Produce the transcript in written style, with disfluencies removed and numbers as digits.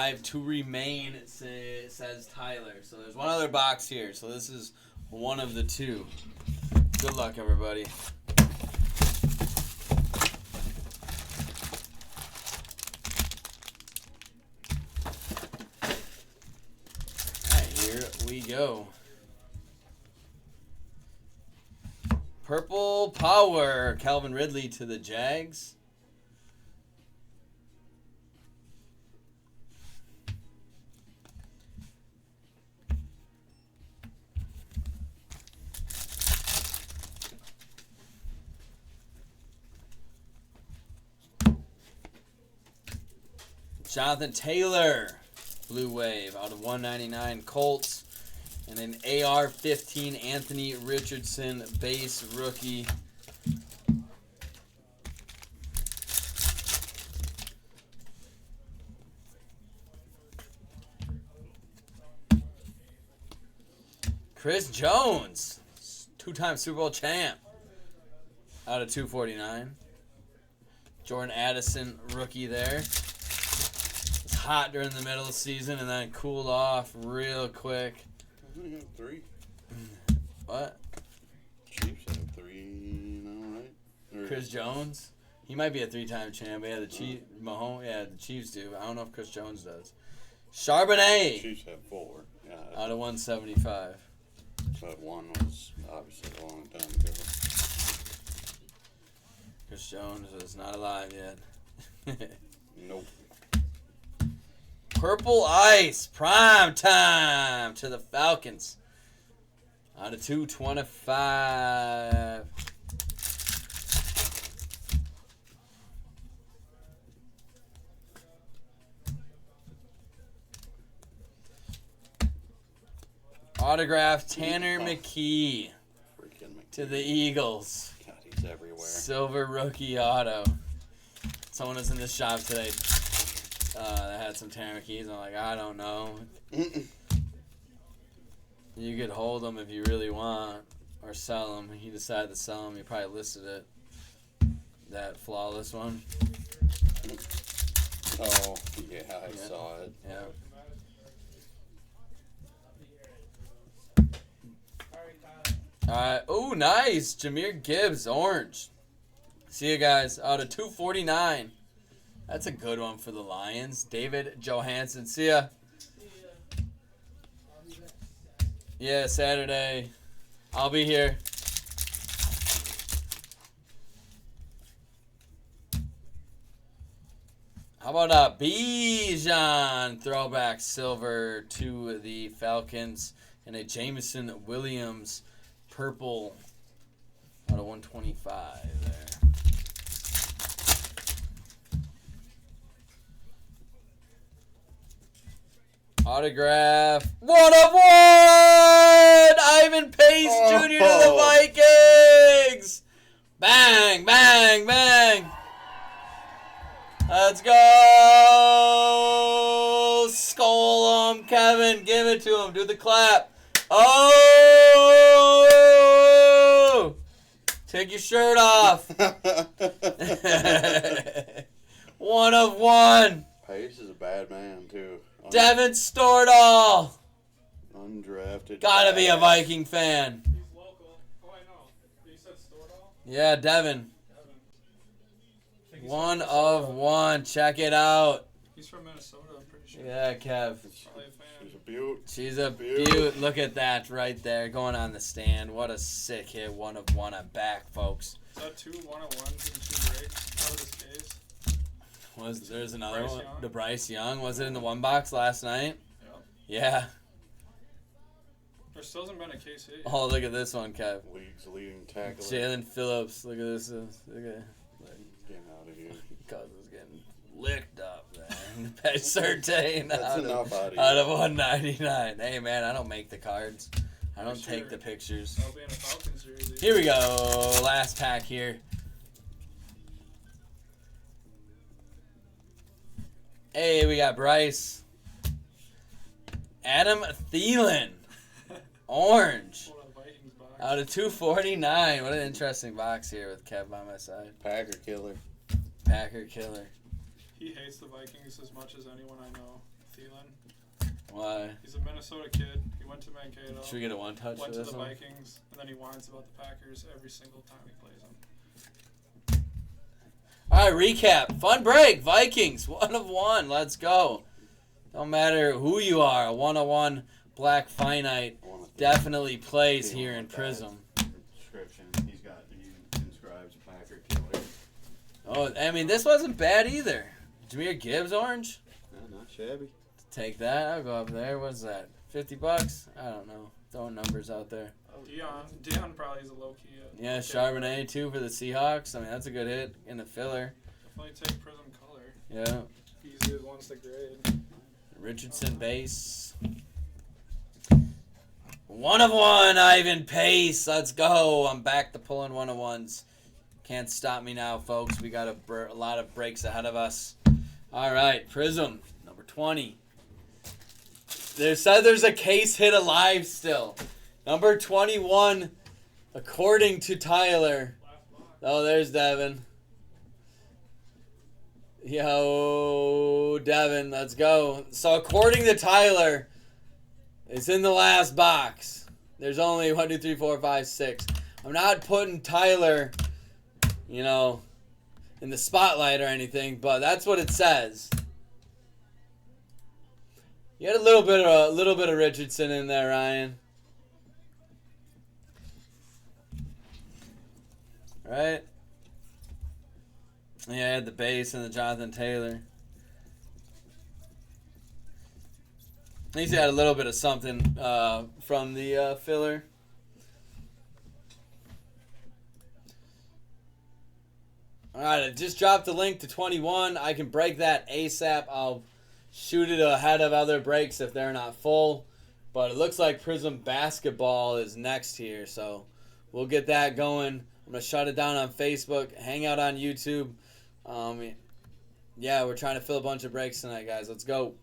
5 to remain, it says Tyler. So there's one other box here. So this is one of the 2. Good luck, everybody. All right, here we go. Purple Power, Calvin Ridley to the Jags. Jonathan Taylor, Blue Wave, out of 199 Colts. And an AR-15 Anthony Richardson base rookie. Chris Jones, 2-time Super Bowl champ, out of 249. Jordan Addison, rookie there. It's hot during the middle of the season and then cooled off real quick. I only got 3. What? Chiefs have 3 now, right? Or Chris Jones? He might be a 3-time champ. Yeah, the Chiefs. Mahomes. Yeah, the Chiefs do. I don't know if Chris Jones does. Charbonnet. Chiefs have 4. Yeah. Out of 175. But 1 was obviously a long time ago. Chris Jones is not alive yet. Nope. Purple Ice, prime time to the Falcons. Out of 225. Autograph Tanner McKee to the Eagles. God, he's everywhere. Silver rookie auto. Someone was in this shop today that had some Tanner McKees. I'm like, I don't know. You could hold them if you really want, or sell them. He decided to sell them. He probably listed it. That flawless one. Oh, yeah, I saw it. Yeah. Alright. Oh, nice. Jahmyr Gibbs, orange. See you guys. Out of 249. That's a good one for the Lions. David Johansen. See ya. Yeah, Saturday. I'll be here. How about Bijan throwback silver to the Falcons and a Jameson Williams purple out of 125 there. Autograph 1 of 1! Ivan Pace Jr. to the Vikings! Bang, bang, bang! Let's go! Skull him, Kevin. Give it to him. Do the clap. Oh! Take your shirt off. 1 of 1. Pace is a bad man, too. Devin Stordahl. Undrafted. Gotta be a Viking fan. He's local. Oh, I know. You said Stordahl? Yeah, Devin. 1 of 1. Check it out. He's from Minnesota, I'm pretty sure. Yeah, Kev. Probably a fan. She's a beaut. She's a beaut. Look at that right there going on the stand. What a sick hit. 1 of 1 at back, folks. Is that 2 1-of-1s and 2 breaks out of this case? There's another Bryce one. Young? The Bryce Young. Was it in the 1 box last night? Yep. Yeah. There still hasn't been a case hit. Oh, look at this one, Kev. League's leading tackler. Jalen Phillips. Look at this. Look at Get out of here. Cuz was getting licked up there. Pet Surtain That's enough out of out here. of 199. Hey, man, I don't make the cards. I don't Sure. take the pictures. That'll be in a Falcons jersey. Here we go. Last pack here. Hey, we got Bryce. Adam Thielen. Orange. Pull that Vikings box. Out of 249. What an interesting box here with Kev by my side. Packer killer. Packer killer. He hates the Vikings as much as anyone I know. Thielen. then. Why? He's a Minnesota kid. He went to Mankato. Should we get a one touch Went for to this the one? Vikings, and then he whines about the Packers every single time he plays them. All right, recap. Fun break. Vikings, 1 of 1. Let's go. Don't matter who you are. A 1-of-1 black finite definitely plays here in Prizm. Description. He inscribes Packer killer. Oh, I mean, this wasn't bad either. Jahmyr Gibbs orange. Not shabby. Take that. I'll go up there. What's that? $50? I don't know. Throwing numbers out there. Dion probably is a low key. Yeah, Charbonnet too for the Seahawks. I mean, that's a good hit in the filler. Definitely take Prizm color. Yeah. Easiest ones to grade. Richardson base. 1 of 1, Ivan Pace. Let's go. I'm back to pulling 1-of-1s. Can't stop me now, folks. We got a lot of breaks ahead of us. All right, Prizm, number 20. There's a case hit alive still. Number 21, according to Tyler. Oh, there's Devin. Yo, Devin, let's go. So according to Tyler, it's in the last box. There's only 1, 2, 3, 4, 5, 6. I'm not putting Tyler, in the spotlight or anything, but that's what it says. You had a little bit of Richardson in there, Ryan. Right? Yeah, I had the base and the Jonathan Taylor. At least you had a little bit of something from the filler. Alright, I just dropped the link to 21. I can break that ASAP. I'll shoot it ahead of other breaks if they're not full. But it looks like Prizm Basketball is next here, so we'll get that going. I'm going to shut it down on Facebook, hang out on YouTube. Yeah, we're trying to fill a bunch of breaks tonight, guys. Let's go.